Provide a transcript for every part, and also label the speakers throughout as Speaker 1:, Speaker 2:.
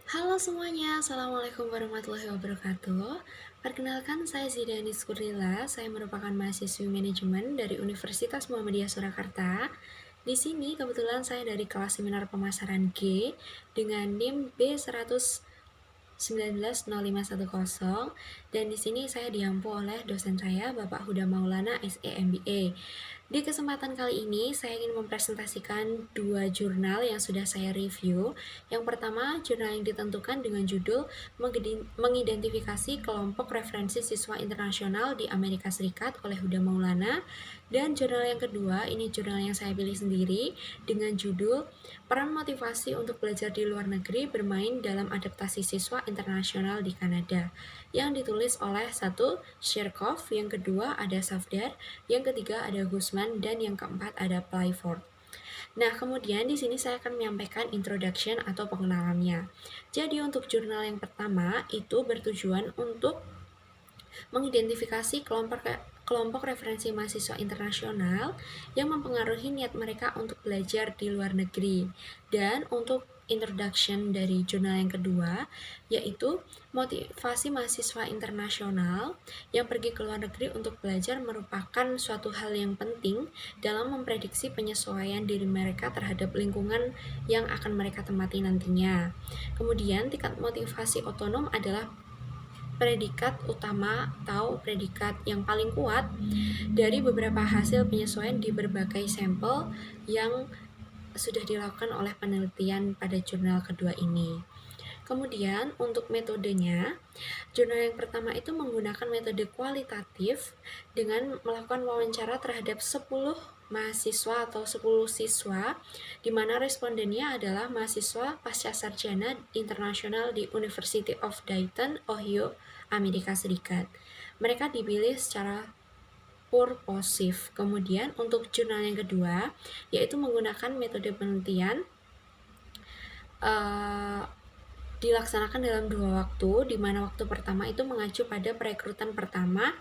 Speaker 1: Halo semuanya, Assalamualaikum warahmatullahi wabarakatuh. Perkenalkan, saya Zidanis Kurnila. Saya merupakan mahasiswi manajemen dari Universitas Muhammadiyah Surakarta. Di sini kebetulan saya dari kelas seminar pemasaran G dengan NIM B1190510, dan di sini saya diampu oleh dosen saya Bapak Huda Maulana SE MBA. Di kesempatan kali ini, saya ingin mempresentasikan dua jurnal yang sudah saya review. Yang pertama, jurnal yang ditentukan dengan judul Mengidentifikasi Kelompok Referensi Siswa Internasional di Amerika Serikat oleh Huda Maulana. Dan jurnal yang kedua, ini jurnal yang saya pilih sendiri dengan judul Peran Motivasi untuk Belajar di Luar Negeri Bermain dalam Adaptasi Siswa Internasional di Kanada, yang ditulis oleh satu Sherkov, yang kedua ada Safdar, yang ketiga ada Guzman, dan yang keempat ada Playford. Nah, kemudian di sini saya akan menyampaikan introduction atau pengenalannya. Jadi untuk jurnal yang pertama itu bertujuan untuk mengidentifikasi kelompok referensi mahasiswa internasional yang mempengaruhi niat mereka untuk belajar di luar negeri. Dan untuk introduction dari jurnal yang kedua, yaitu motivasi mahasiswa internasional yang pergi ke luar negeri untuk belajar merupakan suatu hal yang penting dalam memprediksi penyesuaian diri mereka terhadap lingkungan yang akan mereka tempati nantinya. Kemudian tingkat motivasi otonom adalah predikat utama atau predikat yang paling kuat dari beberapa hasil penyesuaian di berbagai sampel yang sudah dilakukan oleh penelitian pada jurnal kedua ini. Kemudian untuk metodenya, jurnal yang pertama itu menggunakan metode kualitatif dengan melakukan wawancara terhadap 10 mahasiswa atau 10 siswa, di mana respondennya adalah mahasiswa pasca sarjana internasional di University of Dayton, Ohio, Amerika Serikat. Mereka dipilih secara purposif. Kemudian untuk jurnal yang kedua, yaitu menggunakan metode penelitian dilaksanakan dalam 2 waktu, di mana waktu pertama itu mengacu pada perekrutan pertama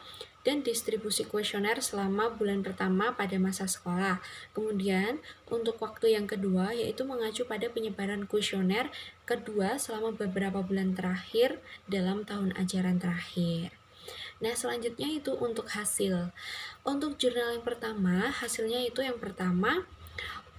Speaker 1: dan distribusi kuesioner selama bulan pertama pada masa sekolah. Kemudian untuk waktu yang kedua yaitu mengacu pada penyebaran kuesioner kedua selama beberapa bulan terakhir dalam tahun ajaran terakhir. Nah, selanjutnya itu untuk hasil. Untuk jurnal yang pertama, hasilnya itu yang pertama,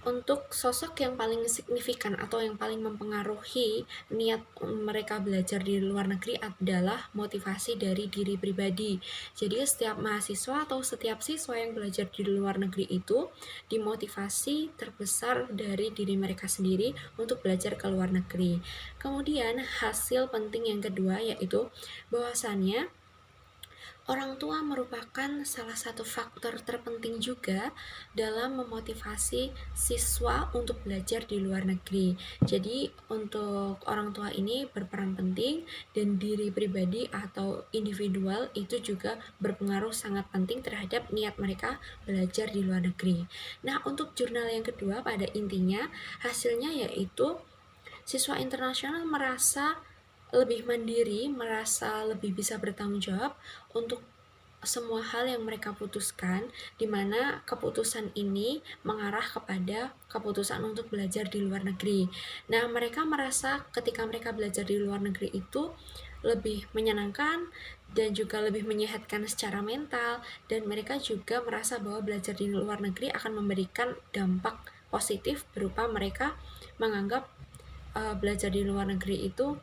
Speaker 1: untuk sosok yang paling signifikan atau yang paling mempengaruhi niat mereka belajar di luar negeri adalah motivasi dari diri pribadi. Jadi setiap mahasiswa atau setiap siswa yang belajar di luar negeri itu dimotivasi terbesar dari diri mereka sendiri untuk belajar ke luar negeri. Kemudian hasil penting yang kedua yaitu bahwasannya orang tua merupakan salah satu faktor terpenting juga dalam memotivasi siswa untuk belajar di luar negeri. Jadi untuk orang tua ini berperan penting, dan diri pribadi atau individual itu juga berpengaruh sangat penting terhadap niat mereka belajar di luar negeri. Nah, untuk jurnal yang kedua pada intinya hasilnya yaitu siswa internasional merasa lebih mandiri, merasa lebih bisa bertanggung jawab untuk semua hal yang mereka putuskan, di mana keputusan ini mengarah kepada keputusan untuk belajar di luar negeri. Nah, mereka merasa ketika mereka belajar di luar negeri itu lebih menyenangkan dan juga lebih menyehatkan secara mental, dan mereka juga merasa bahwa belajar di luar negeri akan memberikan dampak positif berupa mereka menganggap belajar di luar negeri itu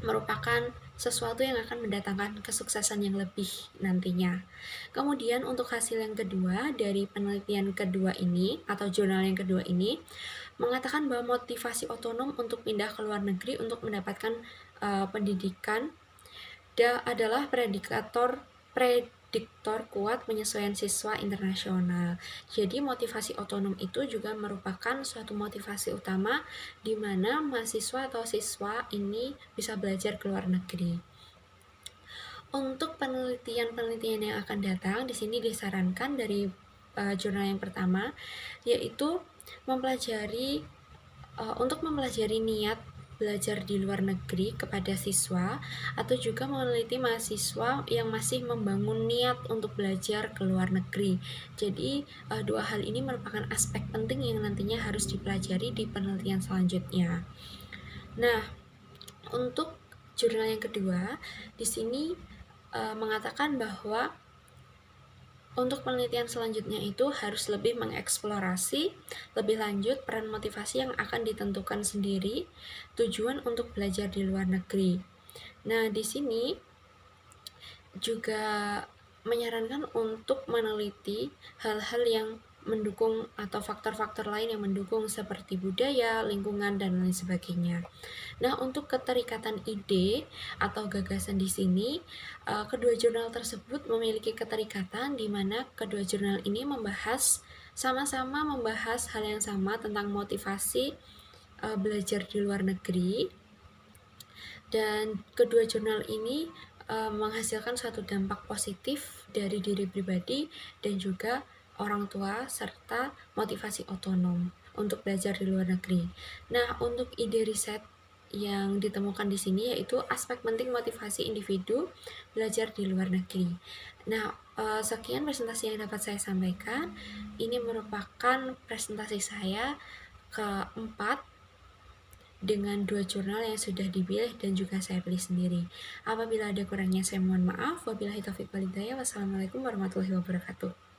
Speaker 1: merupakan sesuatu yang akan mendatangkan kesuksesan yang lebih nantinya. Kemudian untuk hasil yang kedua dari penelitian kedua ini atau jurnal yang kedua ini mengatakan bahwa motivasi otonom untuk pindah ke luar negeri untuk mendapatkan pendidikan adalah prediktor kuat penyesuaian siswa internasional. Jadi motivasi otonom itu juga merupakan suatu motivasi utama di mana mahasiswa atau siswa ini bisa belajar ke luar negeri. Untuk penelitian-penelitian yang akan datang, di sini disarankan dari jurnal yang pertama, yaitu untuk mempelajari niat belajar di luar negeri kepada siswa, atau juga meneliti mahasiswa yang masih membangun niat untuk belajar ke luar negeri. Jadi dua hal ini merupakan aspek penting yang nantinya harus dipelajari di penelitian selanjutnya. Nah, Untuk jurnal yang kedua, di sini mengatakan bahwa untuk penelitian selanjutnya itu harus lebih mengeksplorasi lebih lanjut peran motivasi yang akan ditentukan sendiri, tujuan untuk belajar di luar negeri. Nah, di sini juga menyarankan untuk meneliti hal-hal yang mendukung atau faktor-faktor lain yang mendukung seperti budaya, lingkungan, dan lain sebagainya. Nah, untuk keterikatan ide atau gagasan di sini, kedua jurnal tersebut memiliki keterikatan di mana kedua jurnal ini sama-sama membahas hal yang sama tentang motivasi belajar di luar negeri, dan kedua jurnal ini menghasilkan suatu dampak positif dari diri pribadi dan juga orang tua serta motivasi otonom untuk belajar di luar negeri. Nah, untuk ide riset yang ditemukan di sini yaitu aspek penting motivasi individu belajar di luar negeri. Nah, sekian presentasi yang dapat saya sampaikan. Ini merupakan presentasi saya keempat dengan 2 jurnal yang sudah dipilih dan juga saya pilih sendiri. Apabila ada kurangnya saya mohon maaf. Wabillahi taufiq wal hidayah. Wassalamualaikum warahmatullahi wabarakatuh.